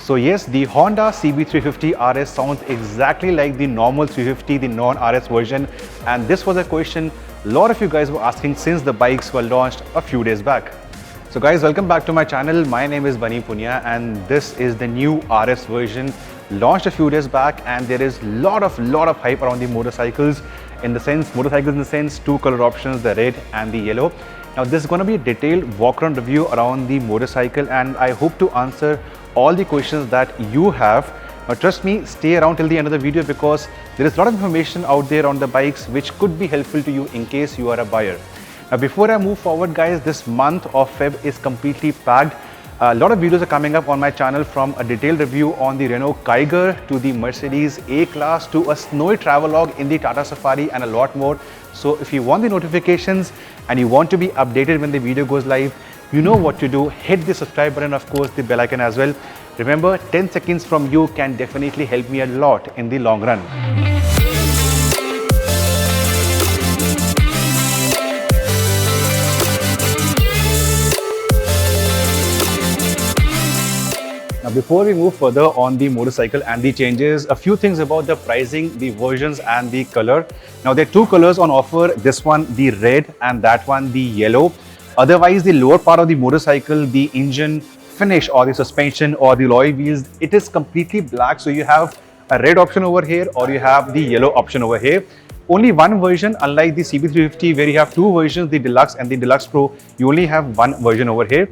So yes, the Honda CB350 RS sounds exactly like the normal 350, the non-RS version, and this was a question a lot of you guys were asking since the bikes were launched a few days back. So guys, welcome back to my channel. My name is Bunny Punya and this is the new RS version launched a few days back, and there is lot of hype around the motorcycles in the sense two color options, the red and the yellow. Now this is going to be a detailed walk around review around the motorcycle, and I hope to answer all the questions that you have. Now trust me, stay around till the end of the video because there is a lot of information out there on the bikes which could be helpful to you in case you are a buyer. Now before I move forward guys, this month of Feb is completely packed. A lot of videos are coming up on my channel, from a detailed review on the Renault Kiger to the Mercedes A-Class to a snowy travelogue in the Tata Safari and a lot more. So if you want the notifications and you want to be updated when the video goes live, you know what to do. Hit the subscribe button, of course the bell icon as well. Remember, 10 seconds from you can definitely help me a lot in the long run. Now before we move further on the motorcycle and the changes, a few things about the pricing, the versions and the color. Now there are two colors on offer, this one the red and that one the yellow. Otherwise the lower part of the motorcycle, the engine finish or the suspension or the alloy wheels, it is completely black. So you have a red option over here or you have the yellow option over here. Only one version, unlike the CB350 where you have two versions, the Deluxe and the Deluxe Pro, you only have one version over here.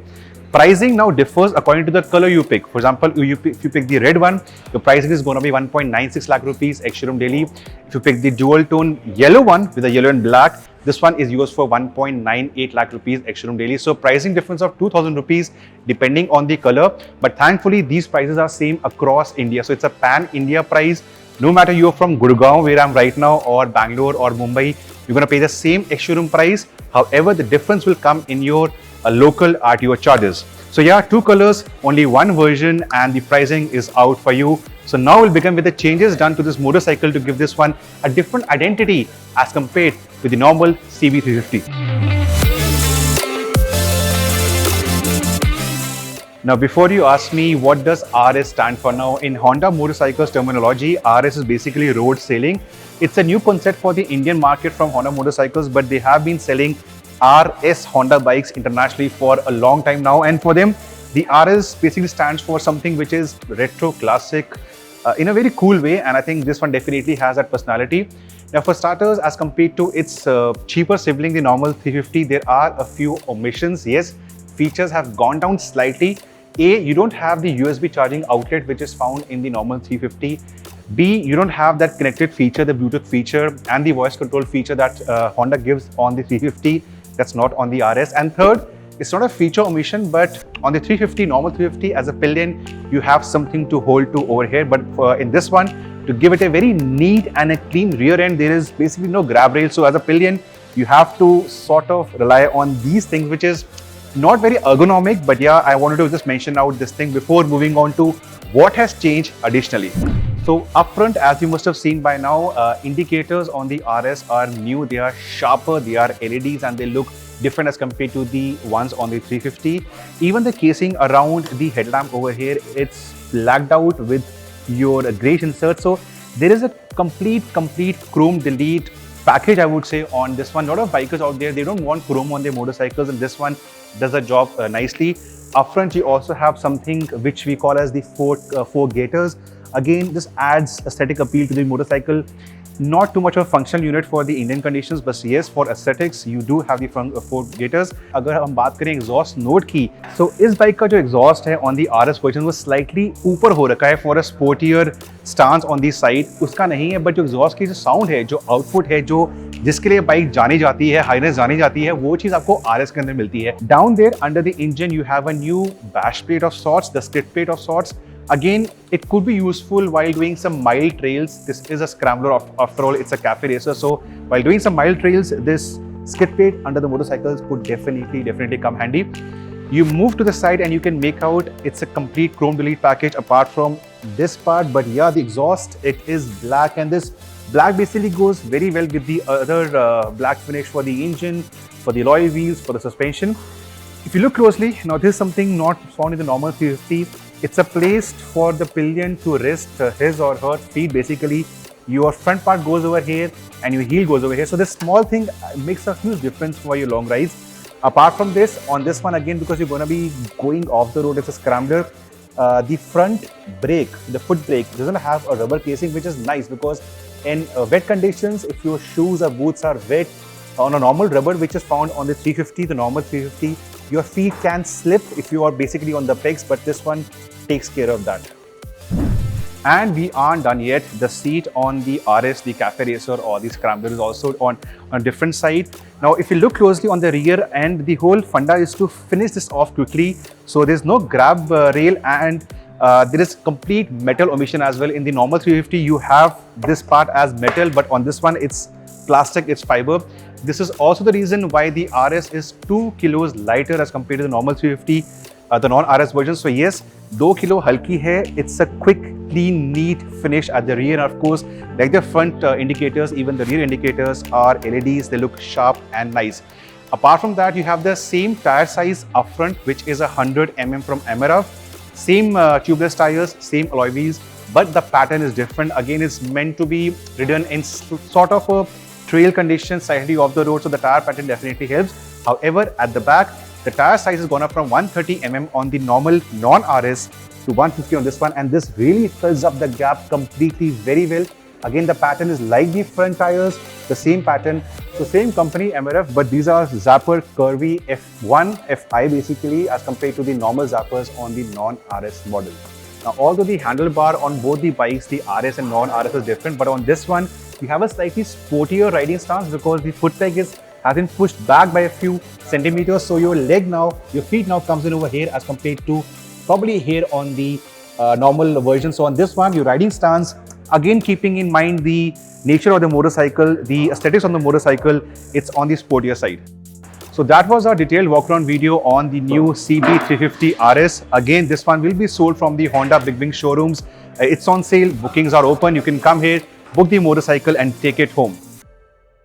Pricing now differs according to the color you pick. For example, if you pick the red one, the pricing is going to be 1.96 lakh rupees ex-showroom daily. If you pick the dual tone yellow one with the yellow and black, this one is yours for 1.98 lakh rupees ex-showroom daily. So pricing difference of 2,000 rupees depending on the color. But thankfully, these prices are same across India. So it's a pan-India price. No matter you're from Gurgaon, where I'm right now, or Bangalore or Mumbai, you're going to pay the same ex-showroom price. However, the difference will come in your local RTO charges. So yeah, two colors, only one version, and the pricing is out for you. So now we'll begin with the changes done to this motorcycle to give this one a different identity as compared with the normal CB350. Now before you ask me what does RS stand for, now in Honda motorcycles terminology, RS is basically road sailing. It's a new concept for the Indian market from Honda motorcycles, but they have been selling RS Honda bikes internationally for a long time now, and for them the RS basically stands for something which is retro classic in a very cool way, and I think this one definitely has that personality. Now for starters, as compared to its cheaper sibling the normal 350, there are a few omissions. Yes, features have gone down slightly. A, you don't have the USB charging outlet which is found in the normal 350. B, you don't have that connected feature, the Bluetooth feature and the voice control feature that Honda gives on the 350. That's not on the RS. And third, it's not a feature omission, but on the 350, normal 350, as a pillion, you have something to hold to over here. But in this one, to give it a very neat and a clean rear end, there is basically no grab rail. So as a pillion, you have to sort of rely on these things, which is not very ergonomic. But yeah, I wanted to just mention out this thing before moving on to what has changed additionally. So up front, as you must have seen by now, indicators on the RS are new. They are sharper, they are LEDs, and they look different as compared to the ones on the 350. Even the casing around the headlamp over here, it's blacked out with your greyish insert. So there is a complete chrome delete package, I would say, on this one. A lot of bikers out there, they don't want chrome on their motorcycles, and this one does the job nicely. Up front, you also have something which we call as the four gaiters. Again, this adds aesthetic appeal to the motorcycle. Not too much of a functional unit for the Indian conditions, but yes, for aesthetics, you do have the front four gaiters. अगर हम बात करें exhaust note की, so इस bike का जो exhaust है on the RS version वो slightly ऊपर हो रखा है for a sportier stance on the side. उसका नहीं है, but जो exhaust की जो sound है, जो output है, जो जिसके लिए बाइक जानी जाती है, हाईनेस जानी जाती है, वो चीज आपको RS के अंदर मिलती है. Down there under the engine, you have a new bash plate of sorts, the skid plate of sorts. Again, it could be useful while doing some mild trails. This is a scrambler after all, it's a cafe racer. So while doing some mild trails, this skid plate under the motorcycles could definitely come handy. You move to the side and you can make out it's a complete chrome delete package apart from this part. But yeah, the exhaust, it is black, and this black basically goes very well with the other black finish for the engine, for the alloy wheels, for the suspension. If you look closely, now this is something not found in the normal 350. It's a place for the pillion to rest his or her feet. Basically, your front part goes over here and your heel goes over here. So this small thing makes a huge difference for your long rides. Apart from this, on this one again, because you're going to be going off the road, it's a scrambler. The front brake, the foot brake, doesn't have a rubber casing, which is nice because in wet conditions, if your shoes or boots are wet, on a normal rubber which is found on the 350, the normal 350, your feet can slip if you are basically on the pegs, but this one takes care of that. And we aren't done yet. The seat on the RS, the Cafe Racer or the Scrambler is also on a different side. Now, if you look closely on the rear end, the whole funda is to finish this off quickly. So there's no grab rail and there is complete metal omission as well. In the normal 350, you have this part as metal, but on this one, it's plastic, it's fiber. This is also the reason why the RS is 2 kilos lighter as compared to the normal 350, the non-RS version. So yes, 2 kilo halki hai. It's a quick, clean, neat finish at the rear. And of course, like the front indicators, even the rear indicators are LEDs. They look sharp and nice. Apart from that, you have the same tire size up front, which is 100 mm from MRF. Same tubeless tires, same alloy wheels, but the pattern is different. Again, it's meant to be ridden in sort of a trail condition, slightly off the road, so the tire pattern definitely helps. However, at the back, the tire size has gone up from 130 mm on the normal non-RS to 150 on this one, and this really fills up the gap completely very well. Again, the pattern is like the front tires, the same pattern, so same company MRF, but these are Zapper Curvy F1, Fi basically, as compared to the normal Zappers on the non-RS model. Now, although the handlebar on both the bikes, the RS and non-RS is different, but on this one, you have a slightly sportier riding stance because the foot peg has been pushed back by a few centimeters. So your feet now comes in over here as compared to probably here on the normal version. So on this one, your riding stance, again keeping in mind the nature of the motorcycle, the aesthetics on the motorcycle, it's on the sportier side. So that was our detailed walk-around video on the new CB350 RS. Again, this one will be sold from the Honda Big Wing showrooms. It's on sale, bookings are open. You can come here, book the motorcycle and take it home.